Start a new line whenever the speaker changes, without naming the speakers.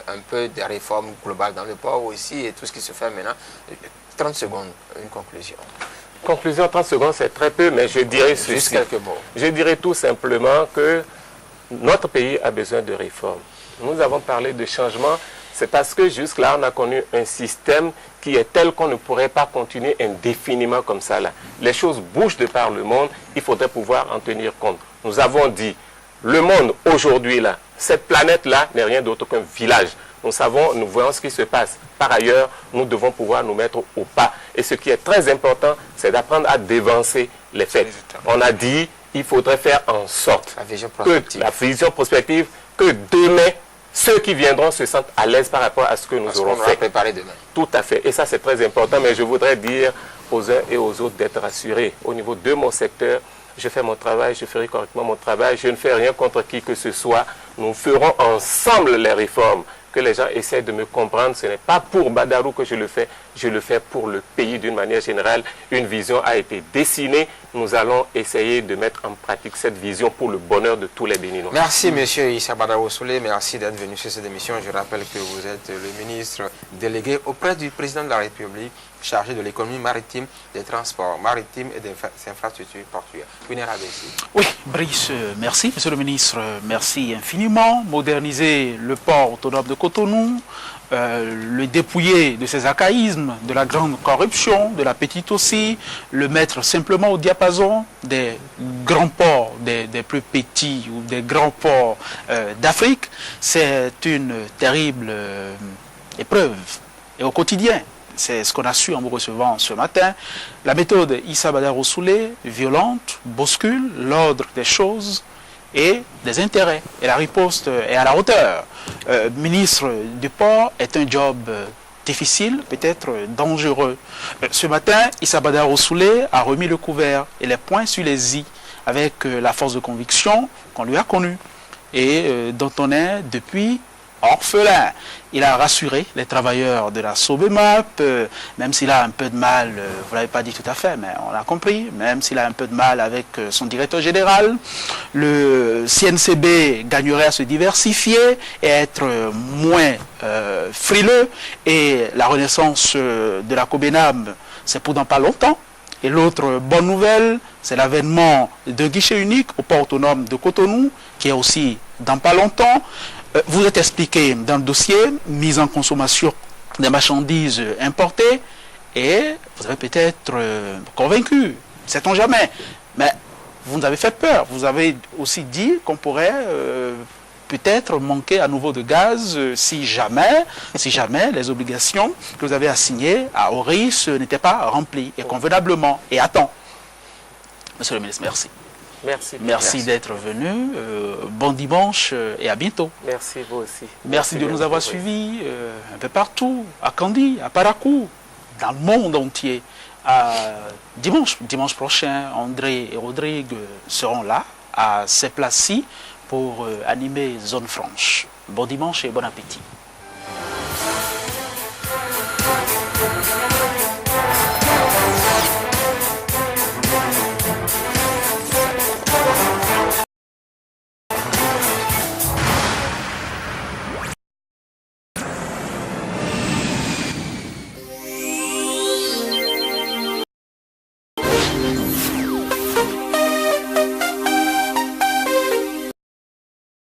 un peu des réformes globales dans le port aussi et tout ce qui se fait maintenant. 30 secondes, une conclusion.
Conclusion, 30 secondes, c'est très peu, mais je dirais ceci.
Juste quelques mots.
Je dirais tout simplement que notre pays a besoin de réformes. Nous avons parlé de changement, c'est parce que jusque-là, on a connu un système qui est tel qu'on ne pourrait pas continuer indéfiniment comme ça. Là. Les choses bougent de par le monde, il faudrait pouvoir en tenir compte. Nous avons dit, le monde aujourd'hui, là, cette planète-là n'est rien d'autre qu'un village. Nous voyons ce qui se passe. Par ailleurs, nous devons pouvoir nous mettre au pas. Et ce qui est très important, c'est d'apprendre à dévancer les faits. On a dit, il faudrait faire en sorte
la vision
prospective, que demain, ceux qui viendront se sentent à l'aise par rapport à ce que nous aurons fait.
Préparé demain.
Tout à fait. Et ça, c'est très important. Mais je voudrais dire aux uns et aux autres d'être rassurés. Au niveau de mon secteur, je fais mon travail, je ferai correctement mon travail. Je ne fais rien contre qui que ce soit. Nous ferons ensemble les réformes. Que les gens essaient de me comprendre. Ce n'est pas pour Badarou que je le fais pour le pays d'une manière générale. Une vision a été dessinée. Nous allons essayer de mettre en pratique cette vision pour le bonheur de tous les Béninois.
Merci M. Issa Badarou Soulé, merci d'être venu sur cette émission. Je rappelle que vous êtes le ministre délégué auprès du président de la République, chargé de l'économie maritime, des transports maritimes et des infrastructures portuaires.
Oui, Brice, merci. Monsieur le ministre, merci infiniment. Moderniser le port autonome de Cotonou, le dépouiller de ses archaïsmes, de la grande corruption, de la petite aussi, le mettre simplement au diapason des grands ports, des plus petits ou des grands ports d'Afrique, c'est une terrible épreuve. Et au quotidien, c'est ce qu'on a su en vous recevant ce matin. La méthode Issa Badarou Soulé, violente, bouscule l'ordre des choses et des intérêts. Et la riposte est à la hauteur. Ministre du port est un job difficile, peut-être dangereux. Ce matin, Issa Badarou Soulé a remis le couvert et les points sur les i avec la force de conviction qu'on lui a connue et dont on est depuis orphelin. Il a rassuré les travailleurs de la Sobemap, même s'il a un peu de mal, vous ne l'avez pas dit tout à fait, mais on l'a compris, même s'il a un peu de mal avec son directeur général. Le CNCB gagnerait à se diversifier et être moins frileux. Et la renaissance de la Cobenam, c'est pour dans pas longtemps. Et l'autre bonne nouvelle, c'est l'avènement d'un guichet unique au port autonome de Cotonou, qui est aussi dans pas longtemps. Vous êtes expliqué dans le dossier, mise en consommation des marchandises importées, et vous avez peut-être convaincu, sait-on jamais. Mais vous nous avez fait peur. Vous avez aussi dit qu'on pourrait peut-être manquer à nouveau de gaz si jamais les obligations que vous avez assignées à Oris n'étaient pas remplies, et convenablement, et à temps. Monsieur le ministre, merci. Merci d'être venu. Bon dimanche et à bientôt.
Merci, vous aussi.
Merci de nous avoir suivis un peu partout, à Kandy, à Parakou, dans le monde entier. Dimanche prochain, André et Rodrigue seront là, à ces places-ci, pour animer Zone Franche. Bon dimanche et bon appétit.